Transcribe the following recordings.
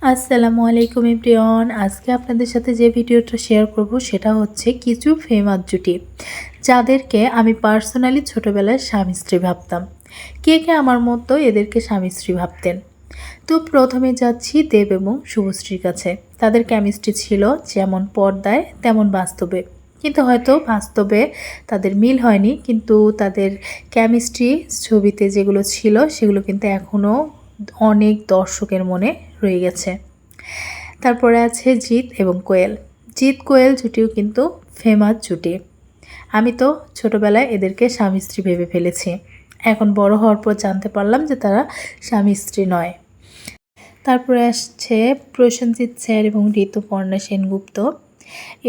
আসসালামু আলাইকুম এভরিওয়ান। আজকে আপনাদের সাথে যে ভিডিওটা শেয়ার করব সেটা হচ্ছে কিছু ফেমাস জুটি যাদেরকে আমি পার্সোনালি ছোটোবেলায় স্বামী স্ত্রী ভাবতাম। কে কে আমার মতো এদেরকে স্বামী স্ত্রী ভাবতেন? তো প্রথমে যাচ্ছি দেব এবং শুভশ্রীর কাছে। তাদের কেমিস্ট্রি ছিল যেমন পর্দায় তেমন বাস্তবে, কিন্তু হয়তো বাস্তবে তাদের মিল হয়নি, কিন্তু তাদের কেমিস্ট্রি ছবিতে যেগুলো ছিল সেগুলো কিন্তু এখনও অনেক দর্শকের মনে রয়ে গেছে। তারপরে আছে জিৎ এবং কোয়েল। জিৎ কোয়েল জুটিও কিন্তু ফেমাস জুটি। আমি তো ছোটোবেলায় এদেরকে স্বামী স্ত্রী ভেবে ফেলেছি, এখন বড় হওয়ার পর জানতে পারলাম যে তারা স্বামী স্ত্রী নয়। তারপরে আসছে প্রসেনজিৎ স্যার এবং ঋতুপর্ণা সেনগুপ্ত।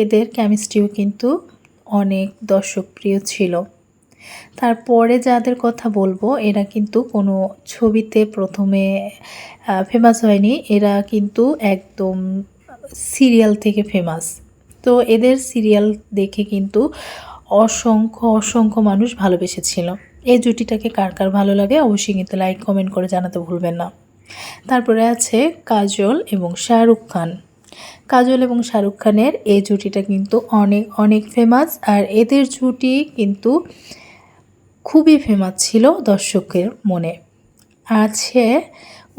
এদের কেমিস্ট্রিও কিন্তু অনেক দর্শকপ্রিয় ছিল। তারপরে যাদের কথা বলবো এরা কিন্তু কোনো ছবিতে প্রথমে ফেমাস হয়নি, এরা কিন্তু একদম সিরিয়াল থেকে ফেমাস। তো এদের সিরিয়াল দেখে কিন্তু অসংখ্য মানুষ ভালোবেসেছিল। এই জুটিটাকে কার কার ভালো লাগে অবশ্যই কিন্তু লাইক কমেন্ট করে জানাতে ভুলবেন না। তারপরে আছে কাজল এবং শাহরুখ খান। কাজল এবং শাহরুখ খানের এই জুটিটা কিন্তু অনেক ফেমাস, আর এদের জুটি কিন্তু খুবই ফেমাস ছিল দর্শকের মনে। আছে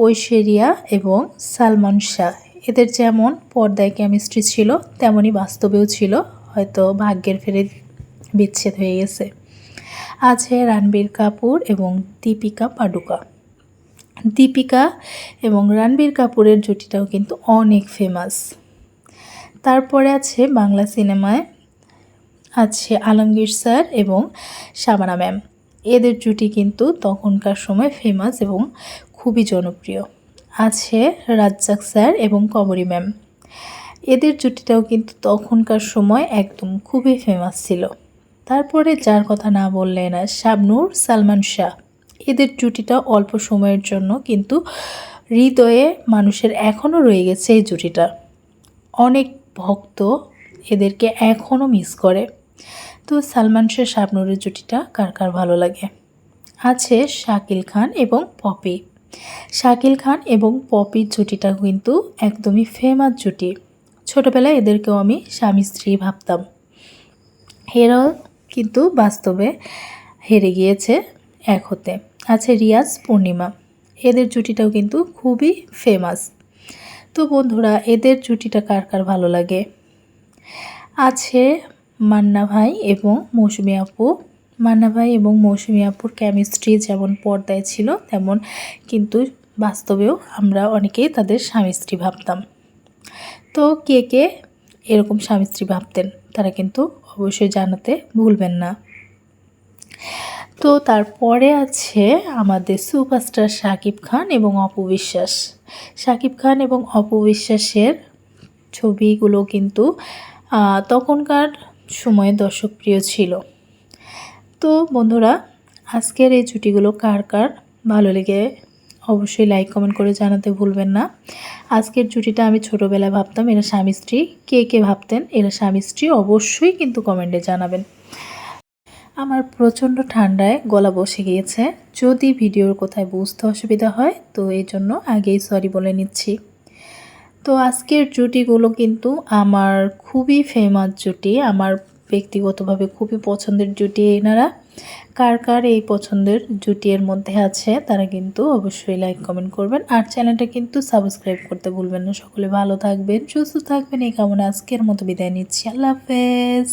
ঐশ্বরিয়া এবং সালমান শাহ। এদের যেমন পর্দায় কেমিস্ট্রি ছিল তেমনই বাস্তবেও ছিল, হয়তো ভাগ্যের ফেরে বিচ্ছেদ হয়ে গেছে। আছে রণবীর কাপুর এবং দীপিকা পাডুকোন। দীপিকা এবং রণবীর কাপুরের জুটিটাও কিন্তু অনেক ফেমাস। তারপরে আছে বাংলা সিনেমায় আছে আলমগীর স্যার এবং শাবানা ম্যাম। এদের জুটি কিন্তু তখনকার সময় ফেমাস এবং খুবই জনপ্রিয়। আছে রাজ্জাক স্যার এবং কমরি ম্যাম। এদের জুটিটাও কিন্তু তখনকার সময় একদম খুবই ফেমাস ছিল। তারপরে যার কথা না বললে না, শাবনূর সালমান শাহ। এদের জুটিটা অল্প সময়ের জন্য কিন্তু হৃদয়ে মানুষের এখনও রয়ে গেছে এই জুটিটা। অনেক ভক্ত এদেরকে এখনও মিস করে। তো সালমান শাহ শাবনূরের জুটিটা কার কার ভালো লাগে? আছে শাকিল খান এবং পপি। শাকিল খান এবং পপির জুটিটা কিন্তু একদমই ফেমাস জুটি। ছোটোবেলায় এদেরকেও আমি স্বামী স্ত্রী ভাবতাম। এরাও কিন্তু বাস্তবে হেরে গিয়েছে এক হতে। আছে রিয়াজ পূর্ণিমা। এদের জুটিটাও কিন্তু খুবই ফেমাস। তো বন্ধুরা, এদের জুটিটা কার কার ভালো লাগে? আছে মান্না ভাই এবং মৌসুমী আপু। মান্না ভাই এবং মৌসুমী আপুর কেমিস্ট্রি যেমন পর্দায় ছিল তেমন কিন্তু বাস্তবেও আমরা অনেকেই তাদের স্বামী স্ত্রী ভাবতাম। তো কে কে এরকম স্বামী স্ত্রী ভাবতেন তারা কিন্তু অবশ্যই জানাতে ভুলবেন না। তো তারপরে আছে আমাদের সুপারস্টার শাকিব খান এবং অপু বিশ্বাস। শাকিব খান এবং অপু বিশ্বাসের ছবিগুলো কিন্তু তখনকার সময়ে দর্শকপ্রিয় ছিল। তো বন্ধুরা, আজকের এই জুটিগুলো কার কার ভালো লেগে অবশ্যই লাইক কমেন্ট করে জানাতে ভুলবেন না। আজকের জুটিটা আমি ছোটোবেলায় ভাবতাম এরা স্বামী স্ত্রী। কে কে ভাবতেন এরা স্বামী স্ত্রী অবশ্যই কিন্তু কমেন্টে জানাবেন। আমার প্রচণ্ড ঠান্ডায় গলা বসে গিয়েছে, যদি ভিডিওর কোথায় বুঝতে অসুবিধা হয় তো এই জন্য আগেই সরি বলে নিচ্ছি। তো আজকের জুটিগুলো কিন্তু আমার খুবই ফেমাস জুটি, আমার ব্যক্তিগতভাবে খুবই পছন্দের জুটি এনারা। কার কার এই পছন্দের জুটি এর মধ্যে আছে তারা কিন্তু অবশ্যই লাইক কমেন্ট করবেন, আর চ্যানেলটা কিন্তু সাবস্ক্রাইব করতে ভুলবেন না। সকলে ভালো থাকবেন, সুস্থ থাকবেন এই কামনা আজকের মতো বিদায় নিচ্ছি। আল্লাহ হাফেজ।